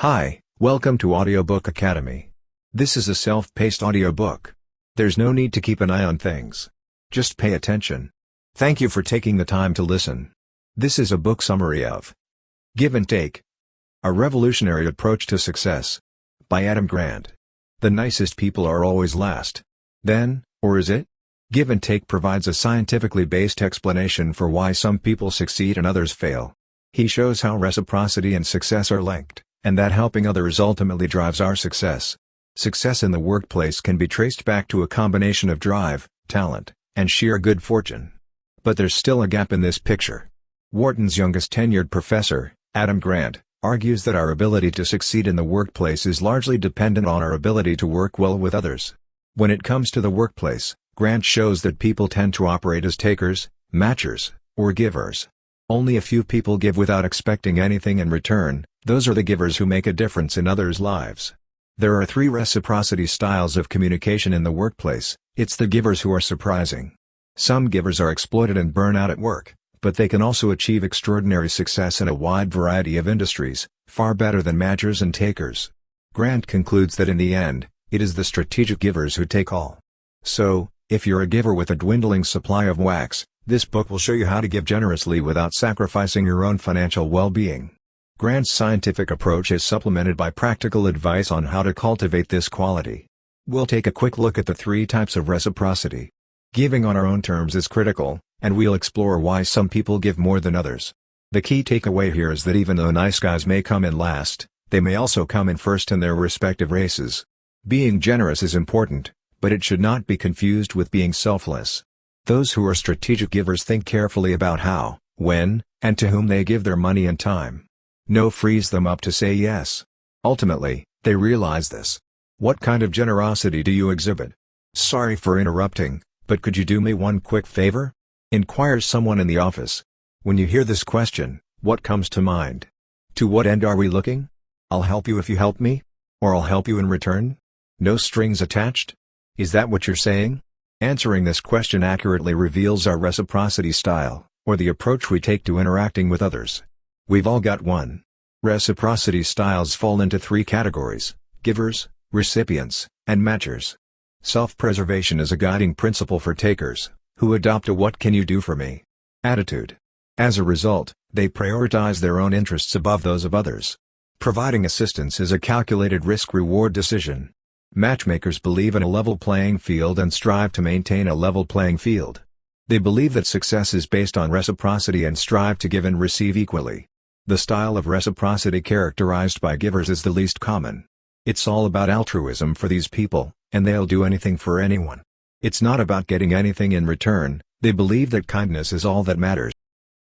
Hi, welcome to Audiobook Academy. This is a self-paced audiobook. There's no need to keep an eye on things. Just pay attention. Thank you for taking the time to listen. This is a book summary of Give and Take: A Revolutionary Approach to Success by Adam Grant. The nicest people are always last. Then, or is it? Give and Take provides a scientifically based explanation for why some people succeed and others fail. He shows how reciprocity and success are linked, and that helping others ultimately drives our success. Success in the workplace can be traced back to a combination of drive, talent, and sheer good fortune. But there's still a gap in this picture. Wharton's youngest tenured professor, Adam Grant, argues that our ability to succeed in the workplace is largely dependent on our ability to work well with others. When it comes to the workplace, Grant shows that people tend to operate as takers, matchers, or givers. Only a few people give without expecting anything in return. Those are the givers who make a difference in others' lives. There are 3 reciprocity styles of communication in the workplace. It's the givers who are surprising. Some givers are exploited and burn out at work, but they can also achieve extraordinary success in a wide variety of industries, far better than matchers and takers. Grant concludes that in the end, it is the strategic givers who take all. So, if you're a giver with a dwindling supply of wax, this book will show you how to give generously without sacrificing your own financial well-being. Grant's scientific approach is supplemented by practical advice on how to cultivate this quality. We'll take a quick look at the 3 types of reciprocity. Giving on our own terms is critical, and we'll explore why some people give more than others. The key takeaway here is that even though nice guys may come in last, they may also come in first in their respective races. Being generous is important, but it should not be confused with being selfless. Those who are strategic givers think carefully about how, when, and to whom they give their money and time. No frees them up to say yes. Ultimately, they realize this. What kind of generosity do you exhibit? Sorry for interrupting, but could you do me one quick favor? Inquires someone in the office. When you hear this question, what comes to mind? To what end are we looking? I'll help you if you help me? Or I'll help you in return? No strings attached? Is that what you're saying? Answering this question accurately reveals our reciprocity style, or the approach we take to interacting with others. We've all got one. Reciprocity styles fall into 3 categories: givers, recipients, and matchers. Self-preservation is a guiding principle for takers, who adopt a "what can you do for me" attitude. As a result, they prioritize their own interests above those of others. Providing assistance is a calculated risk-reward decision. Matchmakers believe in a level playing field and strive to maintain a level playing field. They believe that success is based on reciprocity and strive to give and receive equally. The style of reciprocity characterized by givers is the least common. It's all about altruism for these people, and they'll do anything for anyone. It's not about getting anything in return. They believe that kindness is all that matters.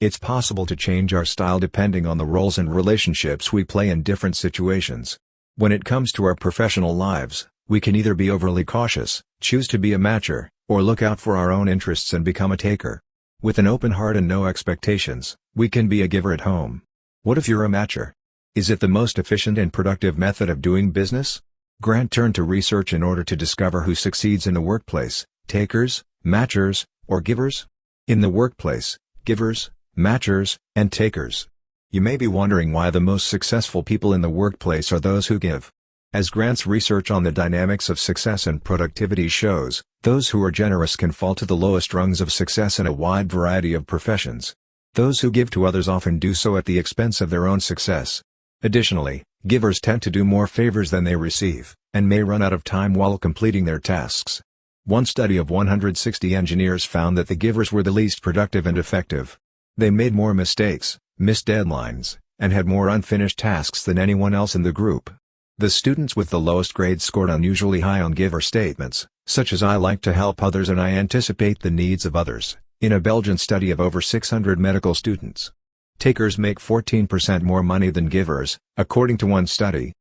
It's possible to change our style depending on the roles and relationships we play in different situations. When it comes to our professional lives, we can either be overly cautious, choose to be a matcher, or look out for our own interests and become a taker. With an open heart and no expectations, we can be a giver at home. What if you're a matcher? Is it the most efficient and productive method of doing business? Grant turned to research in order to discover who succeeds in the workplace: takers, matchers, or givers? In the workplace, givers, matchers, and takers. You may be wondering why the most successful people in the workplace are those who give. As Grant's research on the dynamics of success and productivity shows, those who are generous can fall to the lowest rungs of success in a wide variety of professions. Those who give to others often do so at the expense of their own success. Additionally, givers tend to do more favors than they receive, and may run out of time while completing their tasks. One study of 160 engineers found that the givers were the least productive and effective. They made more mistakes, missed deadlines, and had more unfinished tasks than anyone else in the group. The students with the lowest grades scored unusually high on giver statements, such as "I like to help others and I anticipate the needs of others," in a Belgian study of over 600 medical students. Takers make 14% more money than givers, according to one study.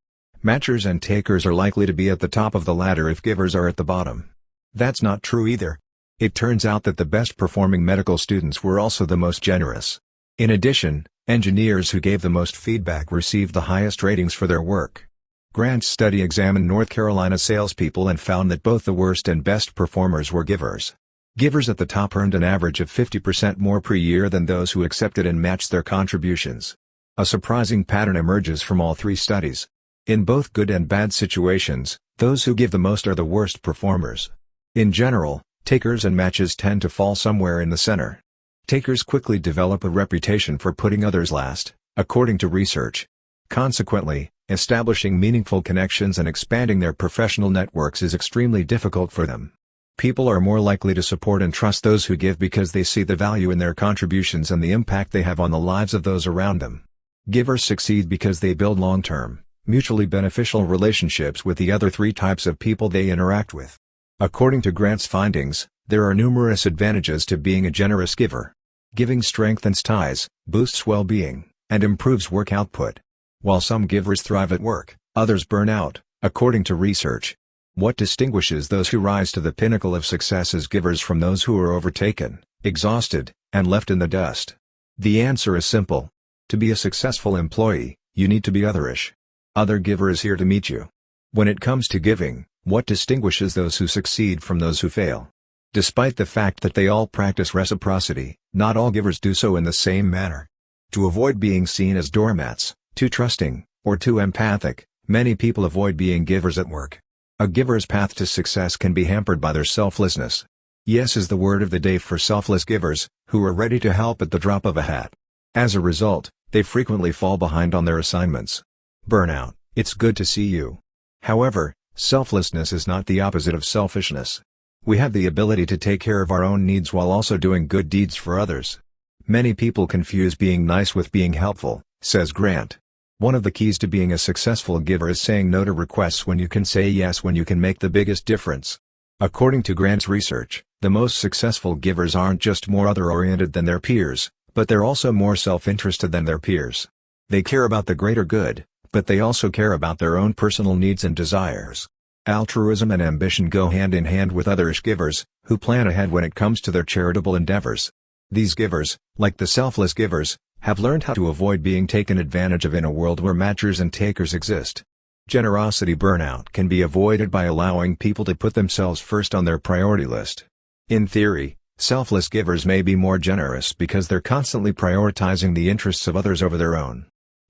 Matchers and takers are likely to be at the top of the ladder if givers are at the bottom. That's not true either. It turns out that the best performing medical students were also the most generous. In addition, engineers who gave the most feedback received the highest ratings for their work. Grant's study examined North Carolina salespeople and found that both the worst and best performers were givers. Givers at the top earned an average of 50% more per year than those who accepted and matched their contributions. A surprising pattern emerges from all 3 studies. In both good and bad situations, those who give the most are the worst performers. In general, takers and matches tend to fall somewhere in the center. Takers quickly develop a reputation for putting others last, according to research. Consequently, establishing meaningful connections and expanding their professional networks is extremely difficult for them. People are more likely to support and trust those who give because they see the value in their contributions and the impact they have on the lives of those around them. Givers succeed because they build long-term, mutually beneficial relationships with the other three types of people they interact with. According to Grant's findings, there are numerous advantages to being a generous giver. Giving strengthens ties, boosts well-being, and improves work output. While some givers thrive at work, others burn out, according to research. What distinguishes those who rise to the pinnacle of success as givers from those who are overtaken, exhausted, and left in the dust? The answer is simple. To be a successful employee, you need to be otherish. Other giver is here to meet you. When it comes to giving, what distinguishes those who succeed from those who fail? Despite the fact that they all practice reciprocity, not all givers do so in the same manner. To avoid being seen as doormats, too trusting, or too empathic, many people avoid being givers at work. A giver's path to success can be hampered by their selflessness. Yes is the word of the day for selfless givers, who are ready to help at the drop of a hat. As a result, they frequently fall behind on their assignments. Burnout, it's good to see you. However, selflessness is not the opposite of selfishness. We have the ability to take care of our own needs while also doing good deeds for others. Many people confuse being nice with being helpful, says Grant. One of the keys to being a successful giver is saying no to requests when you can say yes when you can make the biggest difference. According to Grant's research, the most successful givers aren't just more other-oriented than their peers, but they're also more self-interested than their peers. They care about the greater good, but they also care about their own personal needs and desires. Altruism and ambition go hand in hand with otherish givers, who plan ahead when it comes to their charitable endeavors. These givers, like the selfless givers, have learned how to avoid being taken advantage of in a world where matchers and takers exist. Generosity burnout can be avoided by allowing people to put themselves first on their priority list. In theory, selfless givers may be more generous because they're constantly prioritizing the interests of others over their own.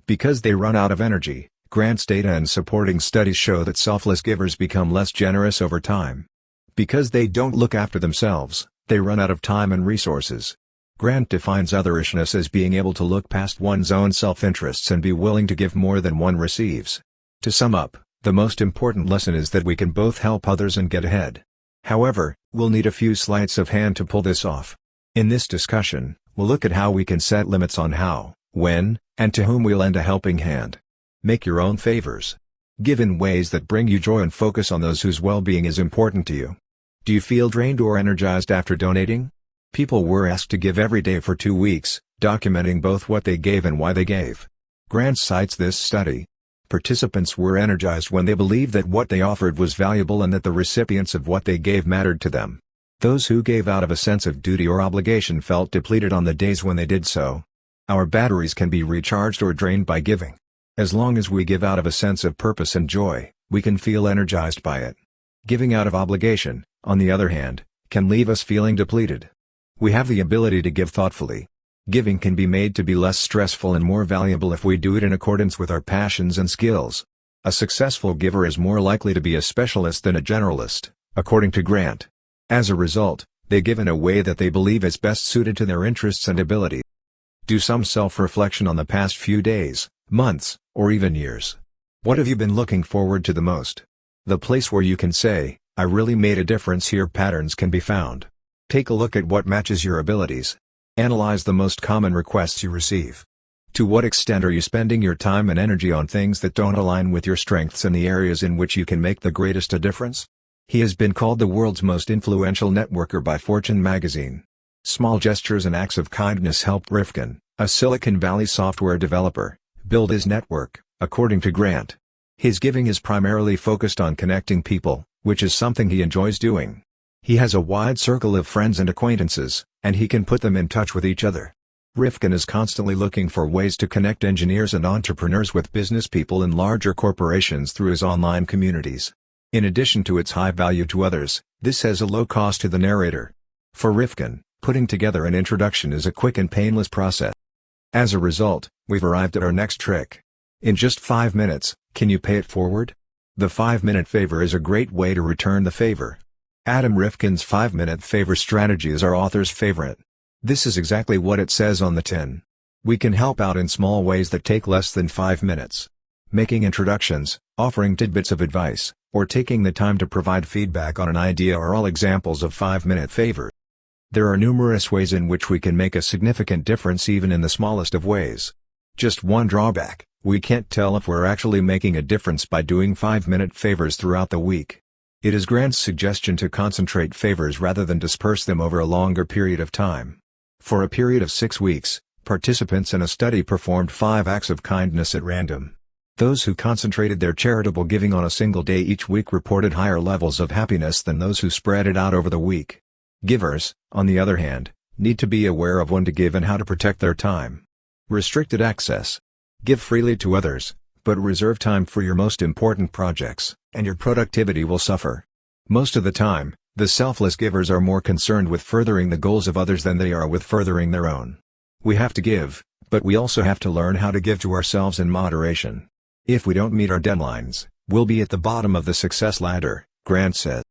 Because they run out of energy, Grant's data and supporting studies show that selfless givers become less generous over time. Because they don't look after themselves, they run out of time and resources. Grant defines otherishness as being able to look past one's own self-interests and be willing to give more than one receives. To sum up, the most important lesson is that we can both help others and get ahead. However, we'll need a few sleights of hand to pull this off. In this discussion, we'll look at how we can set limits on how, when, and to whom we'll lend a helping hand. Make your own favors. Give in ways that bring you joy and focus on those whose well-being is important to you. Do you feel drained or energized after donating? People were asked to give every day for 2 weeks, documenting both what they gave and why they gave. Grant cites this study. Participants were energized when they believed that what they offered was valuable and that the recipients of what they gave mattered to them. Those who gave out of a sense of duty or obligation felt depleted on the days when they did so. Our batteries can be recharged or drained by giving. As long as we give out of a sense of purpose and joy, we can feel energized by it. Giving out of obligation, on the other hand, can leave us feeling depleted. We have the ability to give thoughtfully. Giving can be made to be less stressful and more valuable if we do it in accordance with our passions and skills. A successful giver is more likely to be a specialist than a generalist, according to Grant. As a result, they give in a way that they believe is best suited to their interests and ability. Do some self-reflection on the past few days, months, or even years. What have you been looking forward to the most? The place where you can say, "I really made a difference here." Patterns can be found. Take a look at what matches your abilities. Analyze the most common requests you receive. To what extent are you spending your time and energy on things that don't align with your strengths and the areas in which you can make the greatest a difference? He has been called the world's most influential networker by Fortune magazine. Small gestures and acts of kindness helped Rifkin, a Silicon Valley software developer, build his network, according to Grant. His giving is primarily focused on connecting people, which is something he enjoys doing. He has a wide circle of friends and acquaintances, and he can put them in touch with each other. Rifkin is constantly looking for ways to connect engineers and entrepreneurs with business people in larger corporations through his online communities. In addition to its high value to others, this has a low cost to the narrator. For Rifkin, putting together an introduction is a quick and painless process. As a result, we've arrived at our next trick. In just 5 minutes, can you pay it forward? The 5-minute favor is a great way to return the favor. Adam Rifkin's 5-minute favor strategy is our author's favorite. This is exactly what it says on the tin. We can help out in small ways that take less than 5 minutes. Making introductions, offering tidbits of advice, or taking the time to provide feedback on an idea are all examples of 5-minute favor. There are numerous ways in which we can make a significant difference even in the smallest of ways. Just one drawback: we can't tell if we're actually making a difference by doing 5-minute favors throughout the week. It is Grant's suggestion to concentrate favors rather than disperse them over a longer period of time. For a period of 6 weeks, participants in a study performed 5 acts of kindness at random. Those who concentrated their charitable giving on a single day each week reported higher levels of happiness than those who spread it out over the week. Givers, on the other hand, need to be aware of when to give and how to protect their time. Restricted access. Give freely to others, but reserve time for your most important projects, and your productivity will suffer. Most of the time, the selfless givers are more concerned with furthering the goals of others than they are with furthering their own. We have to give, but we also have to learn how to give to ourselves in moderation. If we don't meet our deadlines, we'll be at the bottom of the success ladder, Grant said.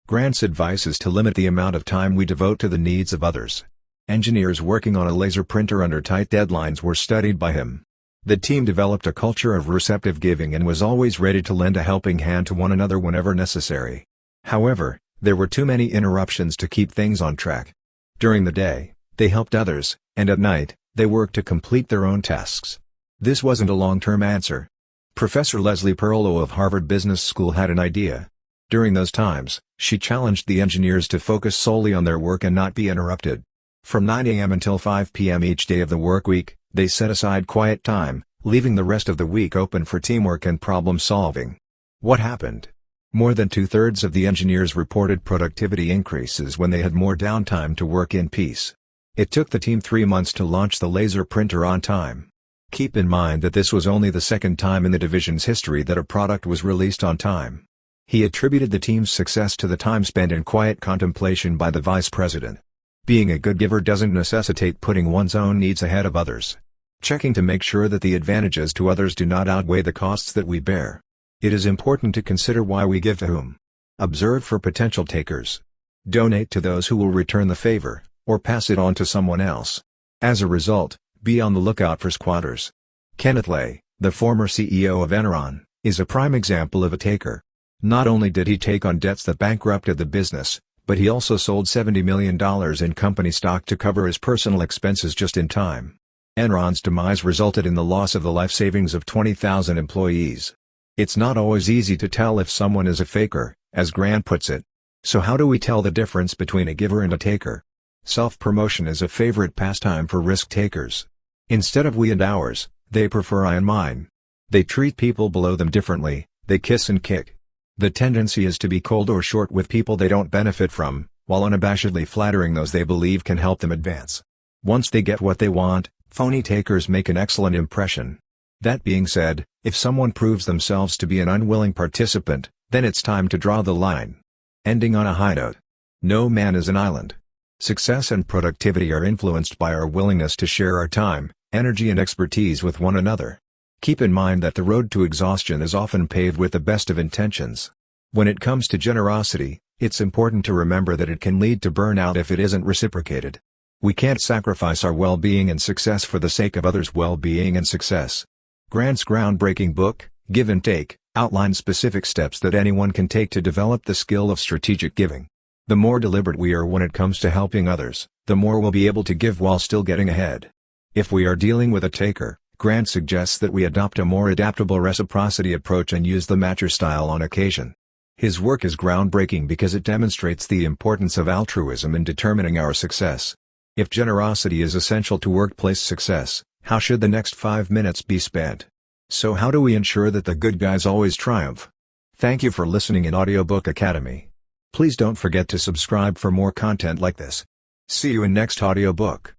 Grant's advice is to limit the amount of time we devote to the needs of others. Engineers working on a laser printer under tight deadlines were studied by him. The team developed a culture of receptive giving and was always ready to lend a helping hand to one another whenever necessary. However, there were too many interruptions to keep things on track. During the day, they helped others, and at night, they worked to complete their own tasks. This wasn't a long-term answer. Professor Leslie Perlow of Harvard Business School had an idea. During those times, she challenged the engineers to focus solely on their work and not be interrupted. From 9 a.m. until 5 p.m. each day of the work week, they set aside quiet time, leaving the rest of the week open for teamwork and problem solving. What happened? More than 2/3 of the engineers reported productivity increases when they had more downtime to work in peace. It took the team 3 months to launch the laser printer on time. Keep in mind that this was only the second time in the division's history that a product was released on time. He attributed the team's success to the time spent in quiet contemplation by the vice president. Being a good giver doesn't necessitate putting one's own needs ahead of others. Checking to make sure that the advantages to others do not outweigh the costs that we bear. It is important to consider why we give to whom. Observe for potential takers. Donate to those who will return the favor, or pass it on to someone else. As a result, be on the lookout for squatters. Kenneth Lay, the former CEO of Enron, is a prime example of a taker. Not only did he take on debts that bankrupted the business, but he also sold $70 million in company stock to cover his personal expenses just in time. Enron's demise resulted in the loss of the life savings of 20,000 employees. It's not always easy to tell if someone is a faker, as Grant puts it. So how do we tell the difference between a giver and a taker? Self-promotion is a favorite pastime for risk-takers. Instead of we and ours, they prefer I and mine. They treat people below them differently, they kiss and kick. The tendency is to be cold or short with people they don't benefit from, while unabashedly flattering those they believe can help them advance. Once they get what they want, phony takers make an excellent impression. That being said, if someone proves themselves to be an unwilling participant, then it's time to draw the line. Ending on a high note. No man is an island. Success and productivity are influenced by our willingness to share our time, energy and expertise with one another. Keep in mind that the road to exhaustion is often paved with the best of intentions. When it comes to generosity, it's important to remember that it can lead to burnout if it isn't reciprocated. We can't sacrifice our well-being and success for the sake of others' well-being and success. Grant's groundbreaking book, Give and Take, outlines specific steps that anyone can take to develop the skill of strategic giving. The more deliberate we are when it comes to helping others, the more we'll be able to give while still getting ahead. If we are dealing with a taker, Grant suggests that we adopt a more adaptable reciprocity approach and use the matcher style on occasion. His work is groundbreaking because it demonstrates the importance of altruism in determining our success. If generosity is essential to workplace success, how should the next 5 minutes be spent? So how do we ensure that the good guys always triumph? Thank you for listening in Audiobook Academy. Please don't forget to subscribe for more content like this. See you in next audiobook.